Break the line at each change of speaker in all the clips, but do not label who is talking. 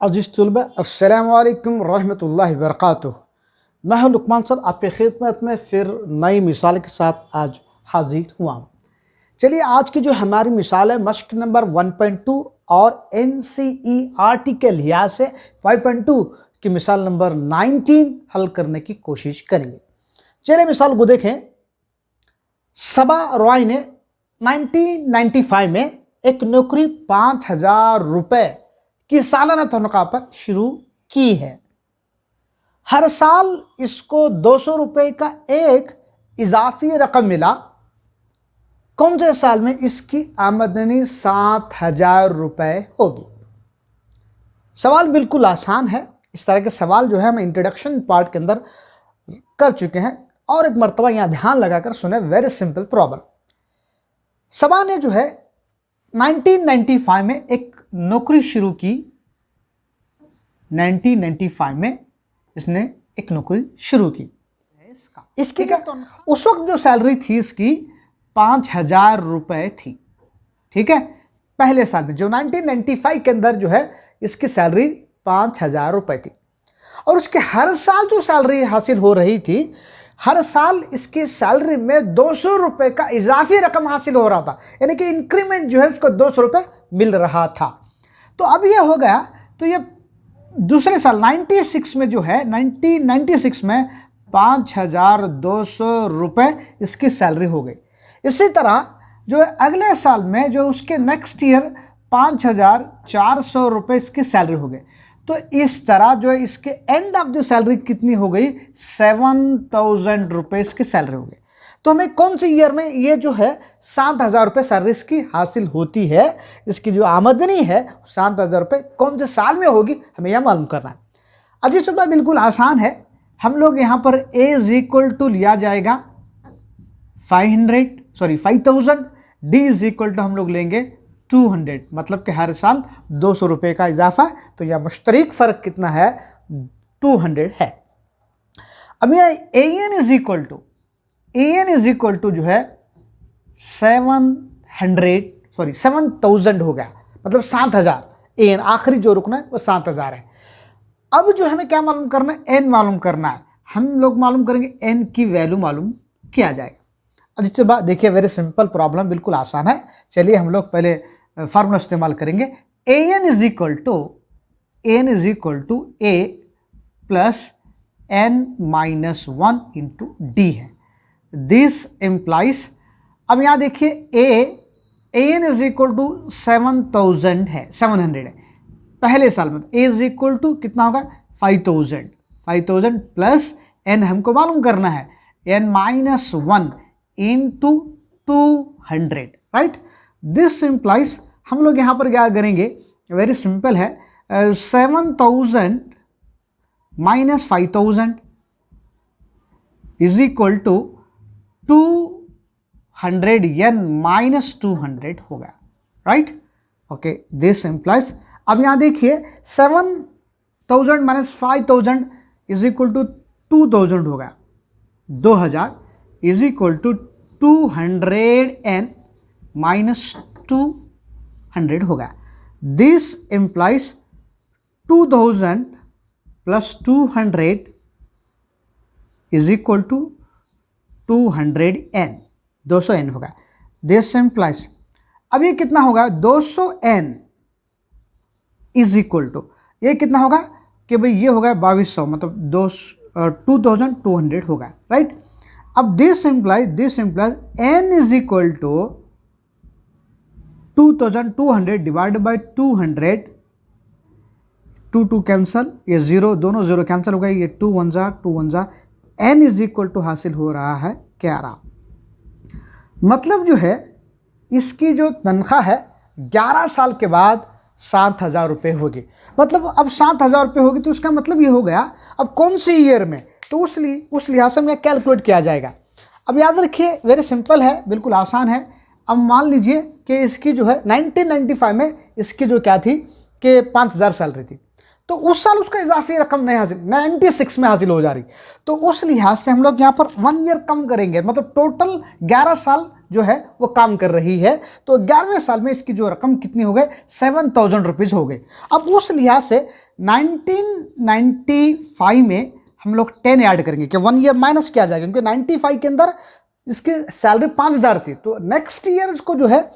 अज़ीज़ तलबा अस्सलामु अलैकुम रहमतुल्लाहि वबरकातुहू। मैं हूं लुकमान सर, आपके खिदमत में फिर नई मिसाल के साथ आज हाजिर हुआ हूँ। चलिए, आज की जो हमारी मिसाल है मश्क नंबर 1.2 और NCERT के लिहाज से 5.2 की मिसाल नंबर 19 हल करने की कोशिश करेंगे। चलिए मिसाल को देखें। सबा रॉय ने 1995 में एक नौकरी 5,000 रुपये की सालाना तनख्वाह पर शुरू की है। हर साल इसको 200 रुपये का एक इजाफी रकम मिला। कौन से साल में इसकी आमदनी 7,000 रुपये होगी? सवाल बिल्कुल आसान है। इस तरह के सवाल जो है हम इंट्रोडक्शन पार्ट के अंदर कर चुके हैं, और एक मरतबा यहाँ ध्यान लगाकर सुने। Very simple problem. सबा ने जो है 1995 में एक नौकरी शुरू की। 1995 में इसने एक नौकरी शुरू की। इसकी क्या उस वक्त जो सैलरी थी इसकी 5,000 रुपये थी। ठीक है, पहले साल में जो 1995 के अंदर जो है इसकी सैलरी 5,000 रुपये थी, और उसके हर साल जो सैलरी हासिल हो रही थी, हर साल इसकी सैलरी में 200 रुपये का इजाफी रकम हासिल हो रहा था, यानी कि इंक्रीमेंट जो है उसको 200 रुपये मिल रहा था। तो अब ये हो गया, तो ये दूसरे साल 96 में जो है 1996 में 5,200 रुपये इसकी सैलरी हो गई। इसी तरह जो है अगले साल में जो उसके नेक्स्ट ईयर 5,400 रुपये इसकी सैलरी हो गई। तो इस तरह जो है इसके एंड ऑफ द सैलरी कितनी हो गई? 7,000 रुपये इसकी सैलरी हो गई। तो हमें कौन सी ईयर में ये जो है 7,000 रुपये सैलरी इसकी हासिल होती है, इसकी जो आमदनी है 7,000 रुपये कौन से साल में होगी, हमें यह मालूम करना है। अजीज सुबह बिल्कुल आसान है। हम लोग यहाँ पर A इज इक्वल टू लिया जाएगा 5,000, D इज इक्वल टू हम लोग लेंगे 200, मतलब कि हर साल 200 रुपये का इजाफा। तो यह मुश्तरक फ़र्क कितना है? 200 है। अब यह AN इज इक्वल टू जो है 7,000 हो गया, मतलब 7,000। AN आखिरी जो रुकना है वो 7,000 है। अब जो हमें क्या मालूम करना है? N मालूम करना है। हम लोग मालूम करेंगे N की वैल्यू मालूम किया जाएगा। अब इसके बाद देखिए, वेरी सिंपल प्रॉब्लम, बिल्कुल आसान है। चलिए हम लोग पहले फार्मूला इस्तेमाल करेंगे। AN is equal to A plus N-1 into D है। दिस इम्प्लाइज, अब यहाँ देखिए AN इज इक्वल टू 7,000 है, 700 है पहले साल में। A इज इक्वल टू कितना होगा? 5,000 प्लस N हमको मालूम करना है, N-1 into 200, right. This implies, हम लोग यहाँ पर क्या करेंगे? वेरी सिंपल है। 7,000 minus 5,000 is equal to 200 N minus 200 होगा, राइट। ओके, दिस इम्प्लाइज, अब यहाँ देखिए 7,000 माइनस 5,000 इज इक्वल टू 2,000 होगा। 2,000 is equal to 200 N minus 200 होगा। This implies 2,000 plus 200 is equal to 200 N, 200 N होगा। दिस इम्प्लाइज, अब ये कितना होगा? 200 N इज इक्वल टू, ये कितना होगा कि भाई ये होगा 2,200, मतलब 2,200 होगा, राइट। अब this implies N is equal to 2,200 divide by 200, 2 cancel, ये 0, दोनों 0 कैंसिल हो गए, ये 2 1 जा, N इज इक्वल टू हासिल हो रहा है 11। मतलब जो है इसकी जो तनख्वाह है 11 साल के बाद 7,000 रुपये होगी। मतलब अब 7,000 रुपये होगी, तो उसका मतलब ये हो गया अब कौन सी ईयर में, तो उस लिहाज से हमें कैलकुलेट किया जाएगा। अब याद रखिए, वेरी सिंपल है, बिल्कुल आसान है। अब मान लीजिए कि इसकी जो है 1995 में इसकी जो क्या थी कि 5,000 सैलरी थी, तो उस साल उसका इजाफी रकम नहीं हासिल 96 में हासिल हो जा रही। तो उस लिहाज से हम लोग यहाँ पर 1 ईयर कम करेंगे, मतलब टोटल 11 साल जो है वो काम कर रही है। तो 11वें साल में इसकी जो रकम कितनी हो गई, 7,000 रुपीज़ हो गई। अब उस लिहाज से 1995 में हम लोग 10 ऐड करेंगे कि 1 ईयर माइनस किया जाएगा, क्योंकि 95 के अंदर इसकी सैलरी 5,000 थी, तो नेक्स्ट ईयर इसको जो है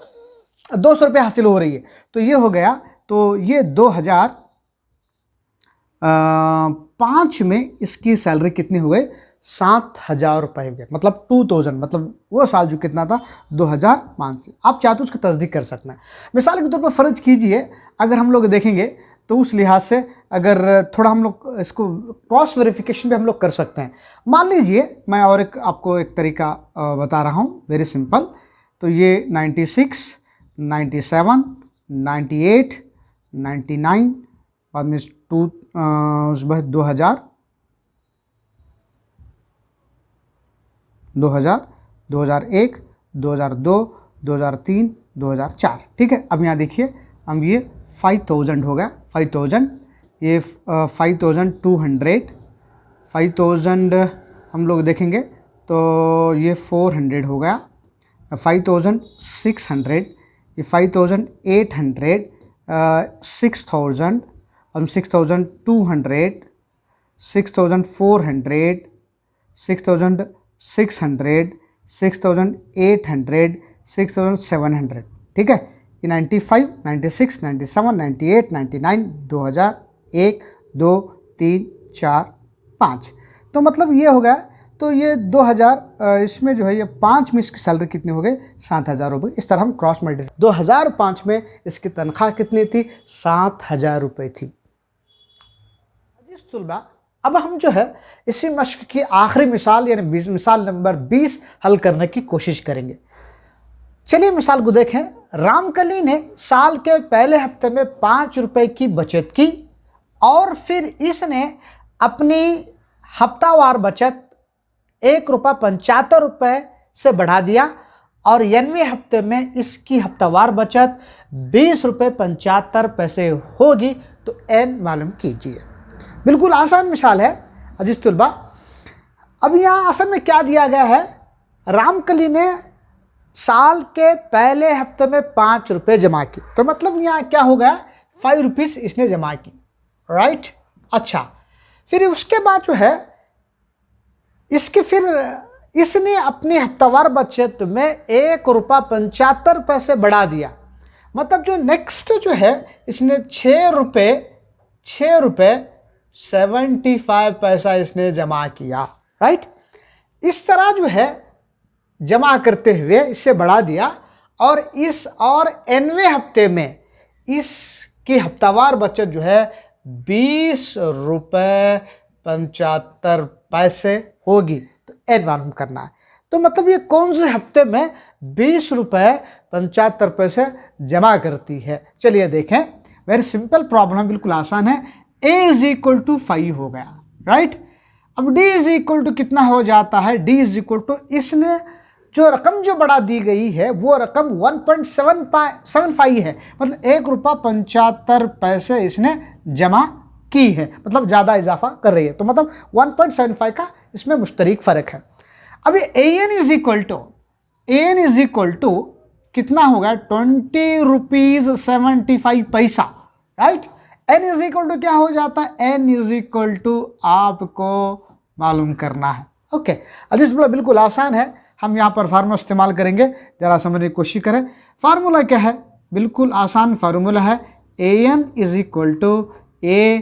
200 रुपये हासिल हो रही है। तो ये हो गया, तो ये 2005 में इसकी सैलरी कितनी हो गई, 7,000 रुपये हो गया, मतलब 2000, मतलब वो साल जो कितना था 2005 से। आप चाहे तो उसकी तस्दीक कर सकते हैं। मिसाल के तौर पर फ़र्ज कीजिए, अगर हम लोग देखेंगे तो उस लिहाज से अगर थोड़ा हम लोग इसको क्रॉस वेरिफिकेशन भी हम लोग कर सकते हैं। मान लीजिए मैं और एक आपको एक तरीका बता रहा हूँ, वेरी सिंपल। तो ये 96, 97, 98, 99, बाद में उस बाद 2000, 2001, 2002, 2003, 2004, ठीक है। अब यहाँ देखिए, अब ये 5,000 हो गया, 5,000, ये 5,200, 5,000 हम लोग देखेंगे तो ये 400 हो गया, 5,600, ये 5,800, 6,000, अब 6,200, 6,400, 6,600, 6,800, 6,700, ठीक है। ये 95, 96, 97, 98, 99, 2001, 2, 3, 4, 5। तो मतलब ये हो गया। तो ये 2000 इसमें जो है ये 5 में इसकी सैलरी कितनी हो गई, 7,000 रुपये। इस तरह हम क्रॉस मल्टीप्लाई, 2005 में इसकी तनख्वाह कितनी थी, 7,000 रुपये थी। तुलबा, अब हम जो है इसी मश्क की आखिरी मिसाल यानी मिसाल नंबर 20 हल करने की कोशिश करेंगे। चलिए मिसाल को देखें। रामकली ने साल के पहले हफ्ते में 5 रुपए की बचत की और फिर इसने अपनी हफ्तावार बचत 1 रुपये 75 से बढ़ा दिया और 90वें हफ्ते में इसकी हफ्तावार बचत 20 रुपये 75 होगी। तो एन मालूम कीजिए। बिल्कुल आसान मिसाल है अजीज तुलबा। अब यहाँ असल में क्या दिया गया है, रामकली ने साल के पहले हफ्ते में 5 रुपये जमा की, तो मतलब यहाँ क्या हो गया, 5 रुपीज़ इसने जमा की, राइट। अच्छा, फिर उसके बाद जो है इसने अपनी हफ्तावार बचत में 1 रुपया 75 बढ़ा दिया। मतलब जो नेक्स्ट जो है इसने 6 रुपये 75 इसने जमा किया, राइट। इस तरह जो है जमा करते हुए इससे बढ़ा दिया और 90वें हफ्ते में इसकी हफ्तावार बचत जो है 20 रुपये 75 होगी। तो एन मालूम करना है। तो मतलब ये कौन से हफ्ते में 20 रुपये 75 जमा करती है। चलिए देखें, वेरी सिंपल प्रॉब्लम, बिल्कुल आसान है। A इज इक्वल टू 5 हो गया, राइट। अब D इज इक्वल टू कितना हो जाता है, D इज इक्वल टू इसने जो रकम जो बढ़ा दी गई है वो रकम 1.75 है, मतलब 1 रुपया 75 इसने जमा की है, मतलब ज़्यादा इजाफा कर रही है। तो मतलब 1.75 का इसमें मुश्तरक फ़र्क है। अब ये AN इज इक्वल टू कितना होगा, 20 rupees 75, right. N is equal to क्या हो जाता है, N इज इक्वल टू आपको मालूम करना है। ओके, अजीज बोला बिल्कुल आसान है। हम यहाँ पर फार्मूला इस्तेमाल करेंगे, ज़रा समझने की कोशिश करें। फार्मूला क्या है, बिल्कुल आसान फार्मूला है। AN is equal to A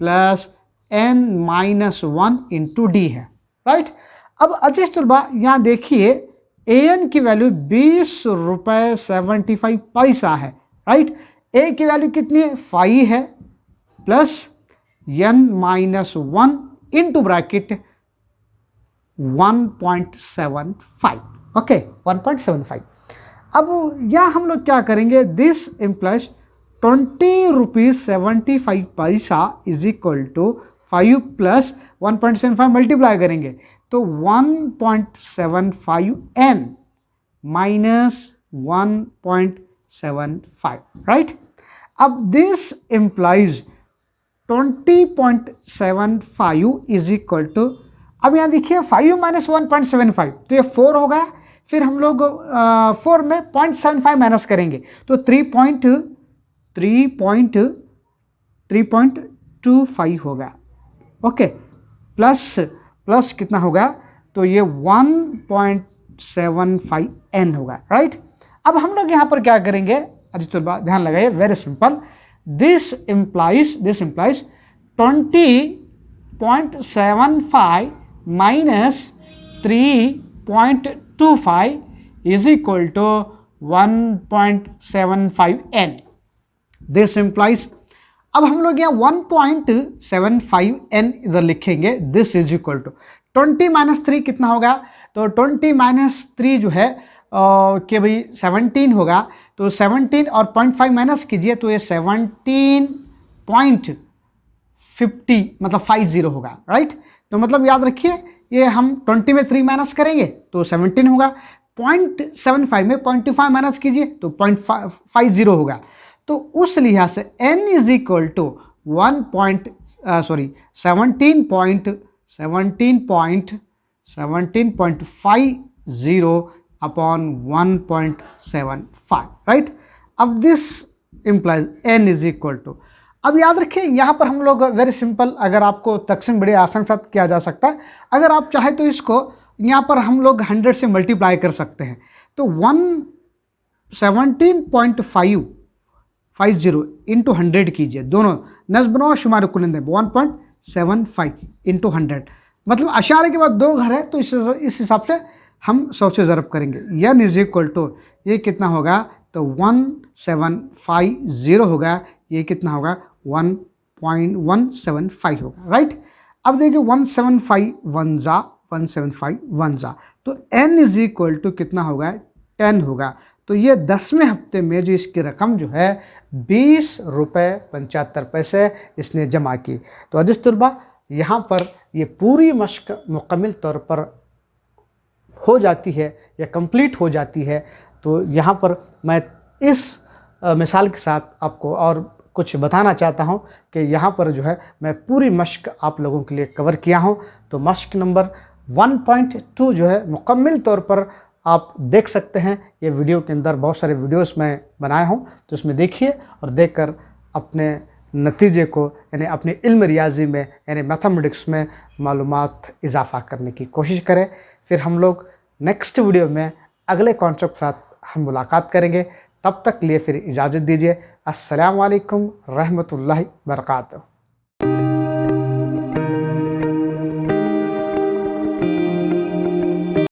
plus N-1 into D है, राइट। अब अजीज तुलबा यहाँ देखिए, AN की वैल्यू 20 रुपये 75 है, राइट। A की वैल्यू कितनी है, 5 है, plus N-1 into bracket 1.75, okay 1.75। अब यहाँ हम लोग क्या करेंगे, this implies 20 rupees 75 is equal to 5 plus 1.75 multiply करेंगे तो 1.75 N माइनस 1.75, राइट। अब this implies 20.75 is equal to, अब यहाँ देखिए 5 माइनस 1.75 तो ये 4 हो गया, फिर हम लोग 4 में 0.75 माइनस करेंगे तो 3.25 होगा। ओके, प्लस कितना होगा, तो ये 1.75 n होगा, राइट। अब हम लोग यहाँ पर क्या करेंगे आदित्य, ध्यान लगाइए, very simple. This implies 20.75 minus 3.25 is equal to 1.75 n। This implies, अब हम लोग यहाँ 1.75 n इधर लिखेंगे। This is equal to 20 minus 3 कितना होगा, तो 20 माइनस 3 जो है कि भाई 17 होगा, तो 17 और 0.5 माइनस कीजिए तो ये 17.50 मतलब 50 होगा, राइट। तो मतलब याद रखिए, ये हम 20 में 3 माइनस करेंगे तो 17 होगा, 0.75 में 0.25 माइनस कीजिए तो 0.50 होगा। तो उस लिहाज से n is equal to 17.50 upon 1.75, right. अब this implies n is equal to, अब याद रखिए यहाँ पर हम लोग वेरी सिंपल, अगर आपको तकसीम बड़े आसान के साथ किया जा सकता है। अगर आप चाहे तो इसको यहाँ पर हम लोग 100 से मल्टीप्लाई कर सकते हैं, तो 17.50 इंटू 100 कीजिए, दोनों नस्ब बनाओ शुमार कुलिंदे 1.75 इंटू 100, मतलब अशारे के बाद 2 घर है तो इस हिसाब से हम 100 से ज़रब करेंगे। n इज इक्वल टू ये कितना होगा, तो 1750 होगा, ये कितना होगा 1.175 होगा, राइट। अब देखिए 175 जा, तो n इज इक्वल टू कितना होगा 10 होगा। तो ये 10वें हफ्ते में जो इसकी रकम जो है 20 रुपये 75 पैसे इसने जमा की। तो अजीज़ तलबा, यहाँ पर ये पूरी मश्क मुकम्मल तौर पर हो जाती है या कंप्लीट हो जाती है। तो यहाँ पर मैं इस मिसाल के साथ आपको और कुछ बताना चाहता हूँ कि यहाँ पर जो है मैं पूरी मश्क आप लोगों के लिए कवर किया हूँ। तो मश्क नंबर 1.2 जो है मुकम्मल तौर पर आप देख सकते हैं, ये वीडियो के अंदर बहुत सारे वीडियोस मैं बनाया हूँ, तो इसमें देखिए और देखकर अपने नतीजे को यानी अपने इल्म रियाजी में यानी मैथमेटिक्स में मालूमात इजाफ़ा करने की कोशिश करें। फिर हम लोग नेक्स्ट वीडियो में अगले कॉन्सेप्ट के साथ हम मुलाकात करेंगे। तब तक लिए फिर इजाज़त दीजिए। अस्सलामु अलैकुम रहमतुल्लाहि बरकातहू।